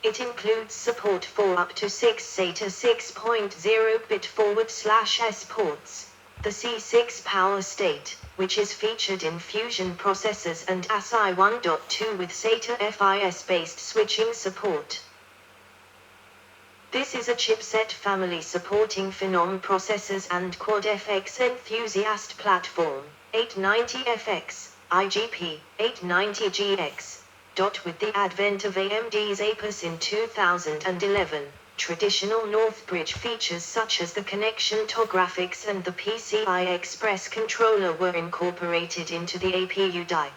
It includes support for up to 6 SATA 6.0-bit/S ports. The C6 power state, which is featured in Fusion processors and ASI 1.2 with SATA FIS-based switching support. This is a chipset family supporting Phenom processors and Quad-FX enthusiast platform, 890FX, IGP, 890GX. With the advent of AMD's APUS in 2011, traditional Northbridge features such as the connection graphics and the PCI Express controller were incorporated into the APU die.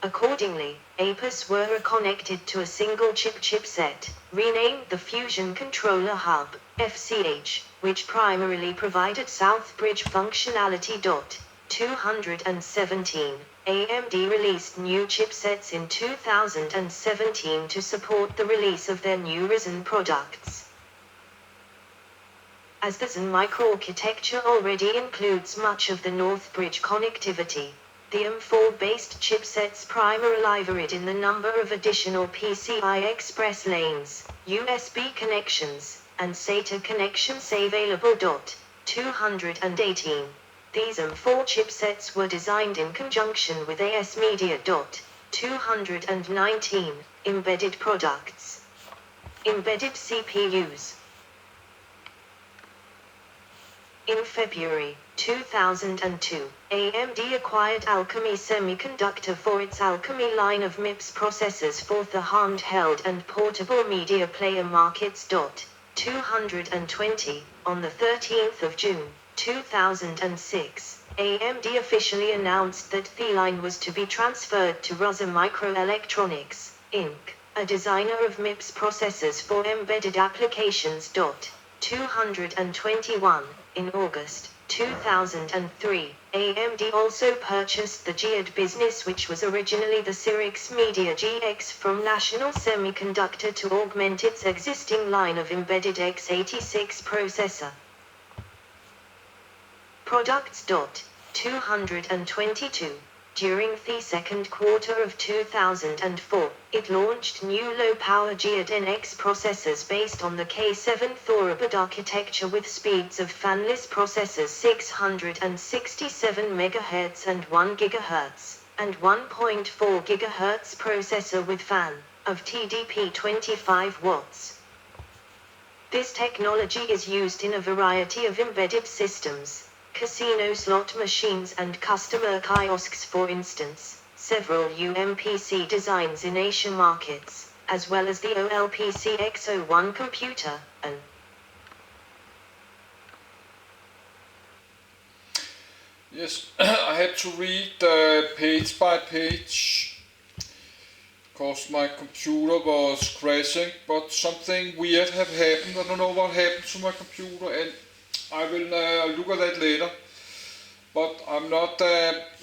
Accordingly, APUS were connected to a single-chip chipset, renamed the Fusion Controller Hub, FCH, which primarily provided Southbridge functionality. 217. AMD released new chipsets in 2017 to support the release of their new Ryzen products. As the Zen microarchitecture already includes much of the Northbridge connectivity, the M4-based chipsets primarily varied in the number of additional PCI Express lanes, USB connections, and SATA connections available. 218. These M4 chipsets were designed in conjunction with AS Media. 219. Embedded products. Embedded CPUs. In February 2002, AMD acquired Alchemy Semiconductor for its Alchemy line of MIPS processors for the handheld and portable media player markets. 220. On the 13th of June 2006, AMD officially announced that the line was to be transferred to Rosa Microelectronics, Inc., a designer of MIPS processors for embedded applications. 221. In August 2003, AMD also purchased the GIAD business, which was originally the Cyrix Media GX from National Semiconductor, to augment its existing line of embedded x86 processor products. 222. During the second quarter of 2004, it launched new low-power GIAD NX processors based on the K7 Thorabud architecture with speeds of fanless processors 667 MHz and 1 GHz, and 1.4 GHz processor with fan, of TDP 25 watts. This technology is used in a variety of embedded systems, casino slot machines and customer kiosks, for instance, several UMPC designs in Asia markets, as well as the OLPC X01 computer, and Yes, I had to read page by page, because my computer was crashing, but something weird had happened. I don't know what happened to my computer, and I will look at that later, but I'm not IT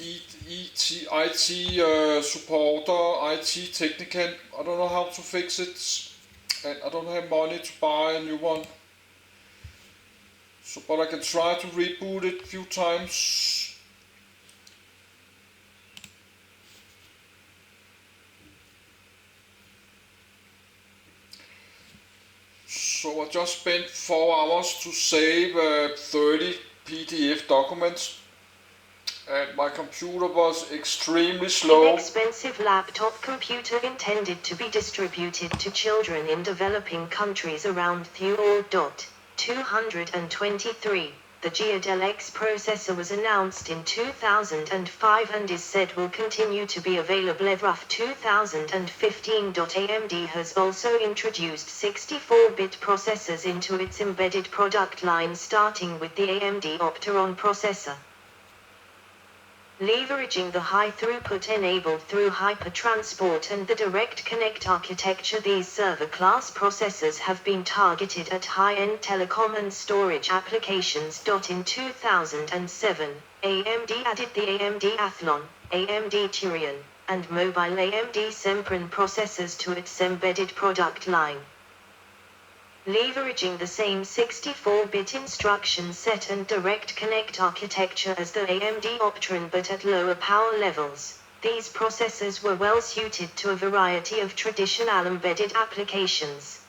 supporter, IT technician. I don't know how to fix it, and I don't have money to buy a new one. So, but I can try to reboot it a few times. So I just spent 4 hours to save 30 PDF documents, and my computer was extremely slow. An expensive laptop computer intended to be distributed to children in developing countries around the world. 223. The GIAD LX processor was announced in 2005 and is said will continue to be available at rough 2015. AMD has also introduced 64-bit processors into its embedded product line, starting with the AMD Opteron processor. Leveraging the high throughput enabled through hypertransport and the direct connect architecture, these server-class processors have been targeted at high-end telecom and storage applications. In 2007, AMD added the AMD Athlon, AMD Turion, and mobile AMD Sempron processors to its embedded product line. Leveraging the same 64-bit instruction set and direct connect architecture as the AMD Opteron but at lower power levels, These processors were well suited to a variety of traditional embedded applications.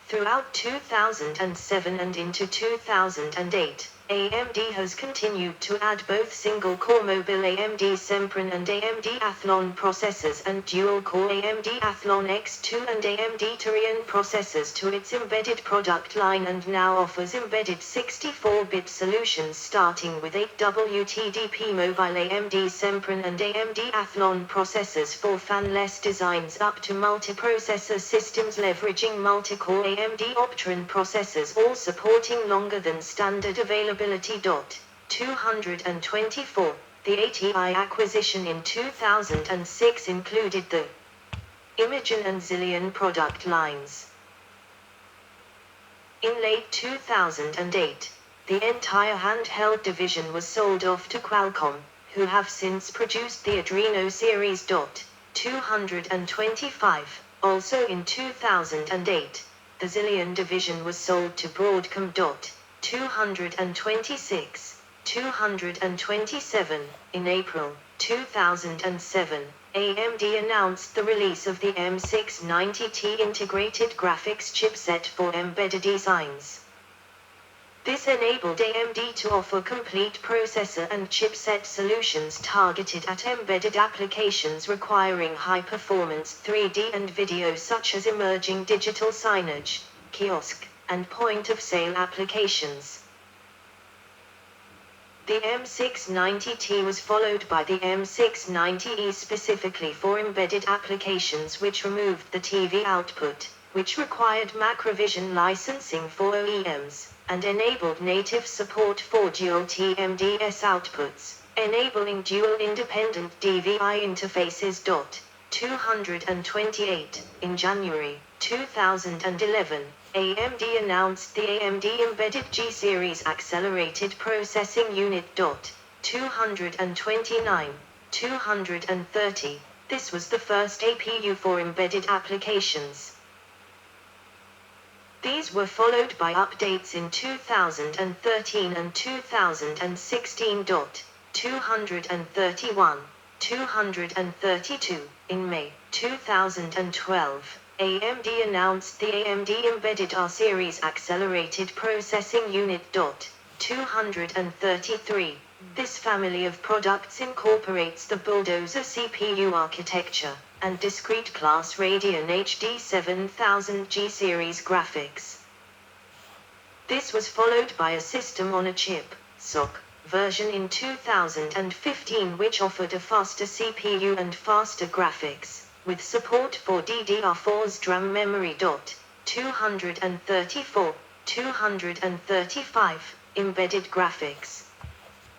Throughout 2007 and into 2008, AMD has continued to add both single-core mobile AMD Sempron and AMD Athlon processors and dual-core AMD Athlon X2 and AMD Turion processors to its embedded product line, and now offers embedded 64-bit solutions starting with 8WTDP mobile AMD Sempron and AMD Athlon processors for fanless designs up to multiprocessor systems leveraging multi-core AMD Optron processors, all supporting longer than standard availability. 224. The ATI acquisition in 2006 included the Imagen and Zillion product lines. In late 2008, the entire handheld division was sold off to Qualcomm, who have since produced the Adreno series. 225. Also in 2008, the Zillion division was sold to Broadcom. 226. 227. In April 2007, AMD announced the release of the M690T integrated graphics chipset for embedded designs. This enabled AMD to offer complete processor and chipset solutions targeted at embedded applications requiring high-performance 3D and video, such as emerging digital signage, kiosk, and point-of-sale applications. The M690T was followed by the M690E specifically for embedded applications, which removed the TV output, which required Macrovision licensing for OEMs, and enabled native support for dual TMDS outputs, enabling dual independent DVI interfaces. 228. In January 2011, AMD announced the AMD Embedded G-Series Accelerated Processing Unit. 229. 230. This was the first APU for embedded applications. These were followed by updates in 2013 and 2016. 231. 232. In May 2012, AMD announced the AMD Embedded R-Series Accelerated Processing Unit. 233. This family of products incorporates the Bulldozer CPU architecture and discrete class Radeon HD 7000 G-Series graphics. This was followed by a System on a Chip (SoC) version in 2015, which offered a faster CPU and faster graphics, with support for DDR4's DRAM memory. 234. 235. Embedded graphics.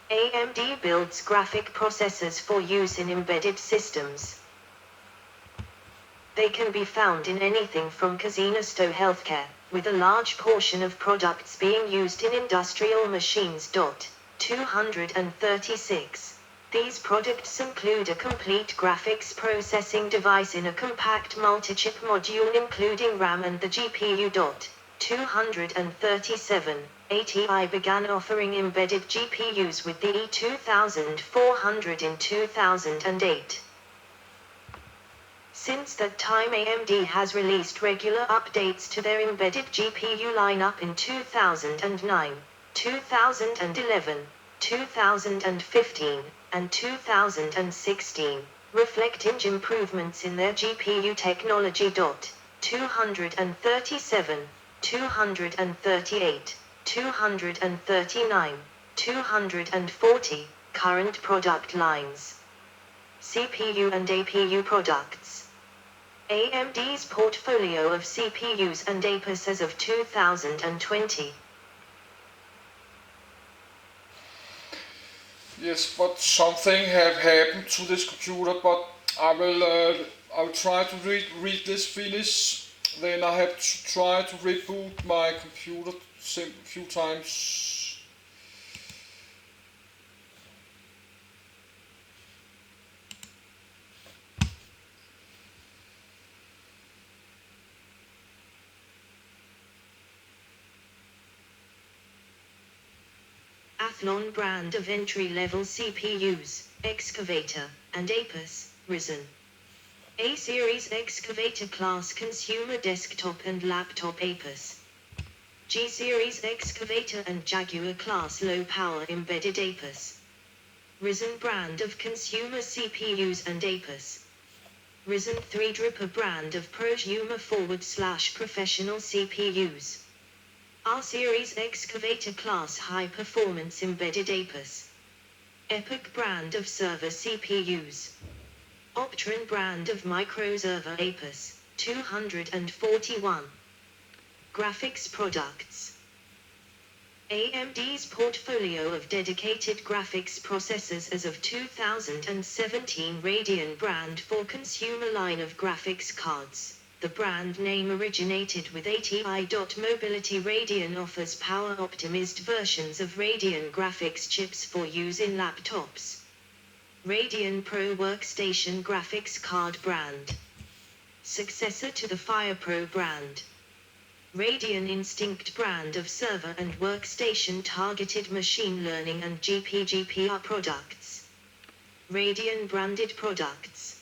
AMD builds graphic processors for use in embedded systems. They can be found in anything from casinos to healthcare, with a large portion of products being used in industrial machines. 236. These products include a complete graphics processing device in a compact multi-chip module including RAM and the GPU. 237. ATI began offering embedded GPUs with the E2400 in 2008. Since that time, AMD has released regular updates to their embedded GPU lineup in 2009, 2011, 2015, and 2016, reflecting improvements in their GPU technology. 237, 238, 239, 240, current product lines. CPU and APU products. AMD's portfolio of CPUs and APUs as of 2020. Yes, but something have happened to this computer, but I will try to read this finish. Then I have to try to reboot my computer a few times. Athlon brand of entry-level CPUs, excavator, and APUS, risen. A-series excavator class consumer desktop and laptop APUS. G-series excavator and Jaguar class low-power embedded APUS. Risen brand of consumer CPUs and APUS. Risen Threadripper brand of prosumer /professional CPUs. R-series excavator class high-performance embedded APUS. Epic brand of server CPUs. Optron brand of microserver APUS, 241. Graphics products. AMD's portfolio of dedicated graphics processors as of 2017 Radeon brand for consumer line of graphics cards. The brand name originated with ATI. Mobility Radeon offers power-optimized versions of Radeon graphics chips for use in laptops. Radeon Pro Workstation graphics card brand. Successor to the FirePro brand. Radeon Instinct brand of server and workstation targeted machine learning and GPGPR products. Radeon branded products.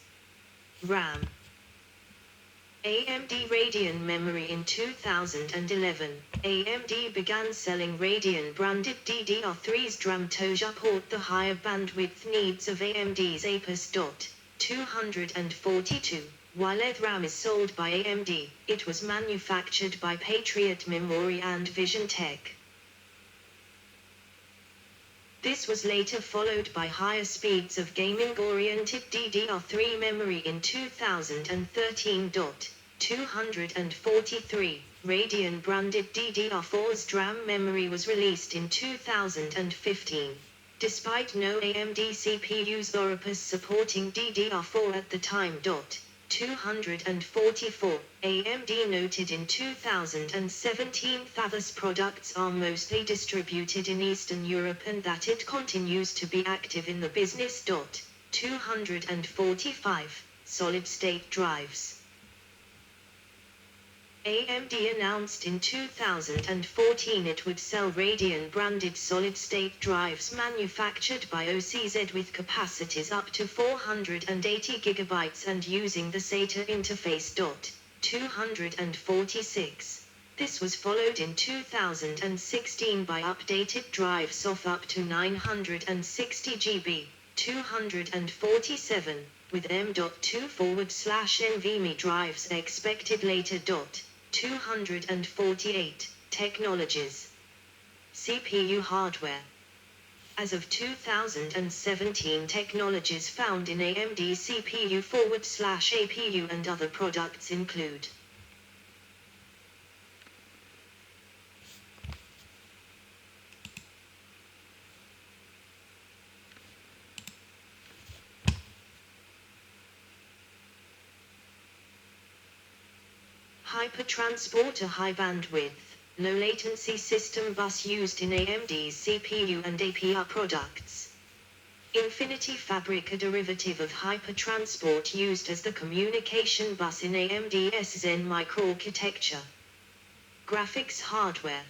RAM. AMD Radeon memory. In 2011, AMD began selling Radeon branded DDR3's DRAM to support the higher bandwidth needs of AMD's APUS. 242. While RAM is sold by AMD, it was manufactured by Patriot Memory and Vision Tech. This was later followed by higher speeds of gaming-oriented DDR3 memory in 2013. 243. Radeon branded DDR4's DRAM memory was released in 2015. Despite no AMD CPUs or APUS supporting DDR4 at the time. 244. AMD noted in 2017 that its products are mostly distributed in Eastern Europe and that it continues to be active in the business. 245. Solid-state drives. AMD announced in 2014 it would sell Radeon-branded solid-state drives manufactured by OCZ with capacities up to 480 GB and using the SATA interface. 246. This was followed in 2016 by updated drives of up to 960 GB. 247. With M.2/NVMe drives expected later. 248. Technologies. CPU hardware. As of 2017, technologies found in AMD CPU/APU and other products include Hypertransporter high bandwidth, low latency system bus used in AMD's CPU and APU products. Infinity Fabric, a derivative of Hypertransport used as the communication bus in AMD's Zen microarchitecture. Graphics hardware.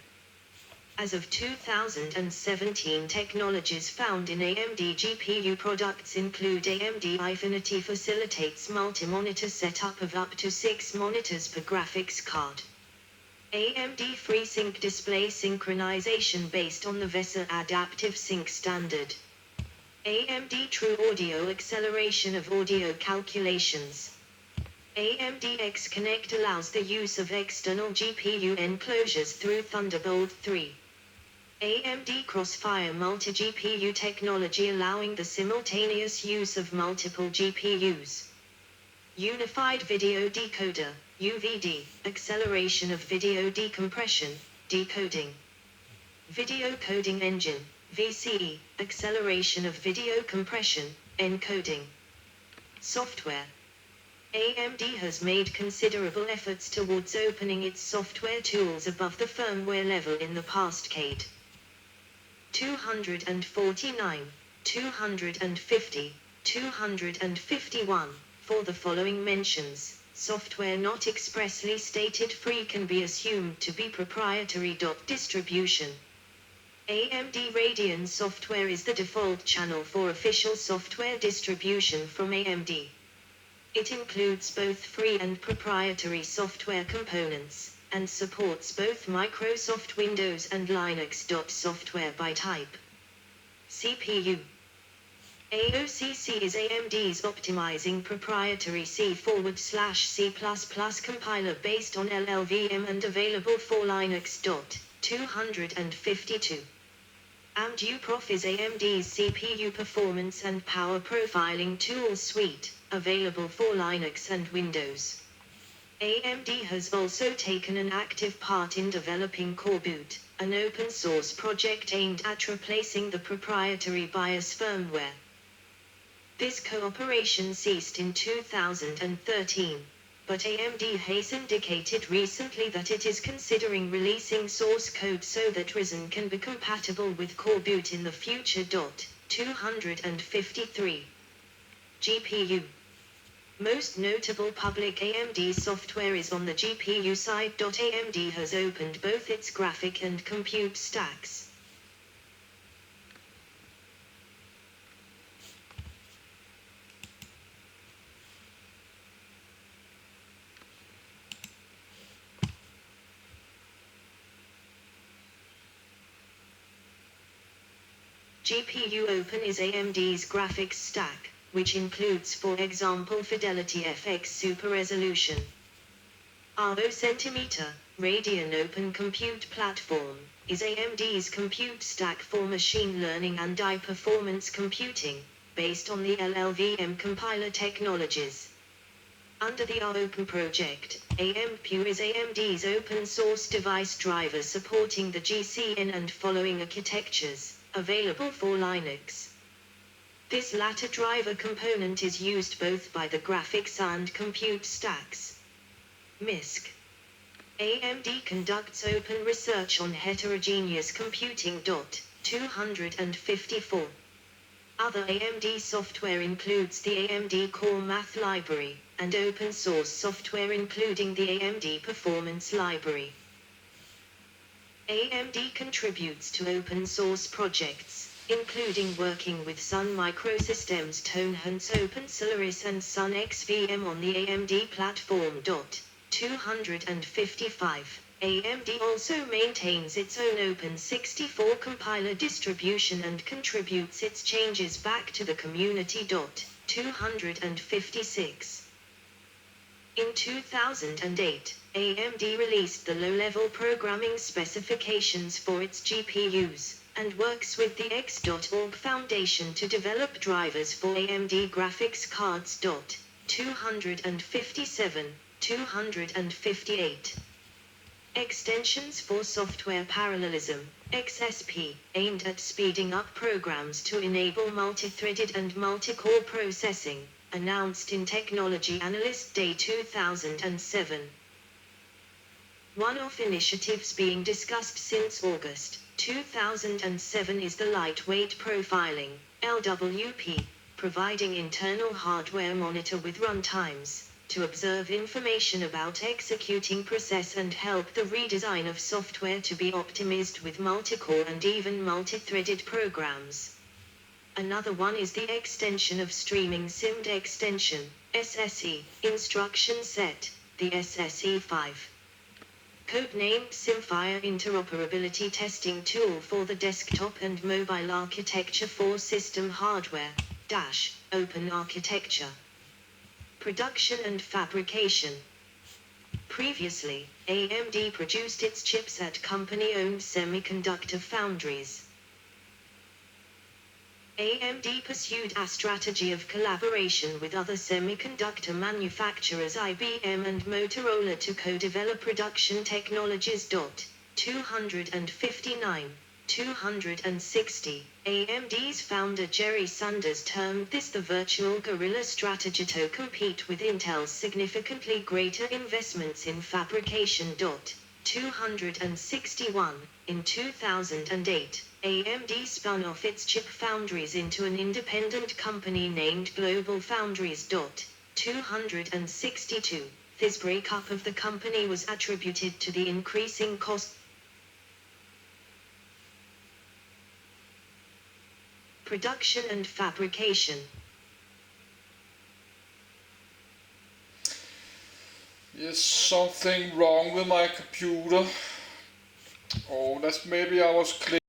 As of 2017, technologies found in AMD GPU products include AMD Infinity facilitates multi-monitor setup of up to 6 monitors per graphics card. AMD FreeSync display synchronization based on the VESA adaptive sync standard. AMD True Audio acceleration of audio calculations. AMD X-Connect allows the use of external GPU enclosures through Thunderbolt 3. AMD Crossfire multi-GPU technology allowing the simultaneous use of multiple GPUs. Unified Video Decoder, UVD, acceleration of video decompression, decoding. Video Coding Engine, VCE, acceleration of video compression, encoding. Software. AMD has made considerable efforts towards opening its software tools above the firmware level in the past decade. 249, 250, 251. For the following mentions, software not expressly stated free can be assumed to be proprietary. Distribution. AMD Radeon software is the default channel for official software distribution from AMD. It includes both free and proprietary software components, and supports both Microsoft Windows and Linux. Software by type. CPU. AOCC is AMD's optimizing proprietary C/C++ compiler based on LLVM and available for Linux. 252. AMD UPROF is AMD's CPU performance and power profiling tool suite, available for Linux and Windows. AMD has also taken an active part in developing Coreboot, an open-source project aimed at replacing the proprietary BIOS firmware. This cooperation ceased in 2013, but AMD has indicated recently that it is considering releasing source code so that Ryzen can be compatible with Coreboot in the future. 253. GPU. Most notable public AMD software is on the GPU side. AMD has opened both its graphic and compute stacks. GPU Open is AMD's graphics stack, which includes, for example, Fidelity FX Super Resolution. RO Centimeter, Radeon Open Compute Platform, is AMD's compute stack for machine learning and high-performance computing, based on the LLVM compiler technologies. Under the ROpen project, AMPU is AMD's open-source device driver supporting the GCN and following architectures, available for Linux. This latter driver component is used both by the graphics and compute stacks. MISC. AMD conducts open research on heterogeneous computing. 254. Other AMD software includes the AMD Core Math Library, and open source software including the AMD Performance Library. AMD contributes to open source projects, including working with Sun Microsystems Tonehunts Open Solaris and Sun XVM on the AMD platform. 255. AMD also maintains its own Open64 compiler distribution and contributes its changes back to the community. 256. In 2008, AMD released the low-level programming specifications for its GPUs, and works with the X.org Foundation to develop drivers for AMD graphics cards. 257, 258. Extensions for Software Parallelism, XSP, aimed at speeding up programs to enable multi-threaded and multi-core processing, announced in Technology Analyst Day 2007. One-off initiatives being discussed since August 2007 is the Lightweight Profiling, LWP, providing internal hardware monitor with runtimes, to observe information about executing process and help the redesign of software to be optimized with multi-core and even multi-threaded programs. Another one is the extension of Streaming SIMD Extension, SSE, instruction set, the SSE5. Codenamed SimFire Interoperability Testing Tool for the desktop and mobile architecture for system hardware, open architecture. Production and fabrication. Previously, AMD produced its chips at company-owned semiconductor foundries. AMD pursued a strategy of collaboration with other semiconductor manufacturers IBM and Motorola to co-develop production technologies. 259, 260. AMD's founder Jerry Sanders termed this the virtual guerrilla strategy to compete with Intel's significantly greater investments in fabrication. 261. In 2008, AMD spun off its chip foundries into an independent company named Global Foundries. 262. This breakup of the company was attributed to the increasing cost production and fabrication. Yes, something wrong with my computer. Oh, that's maybe I was clicking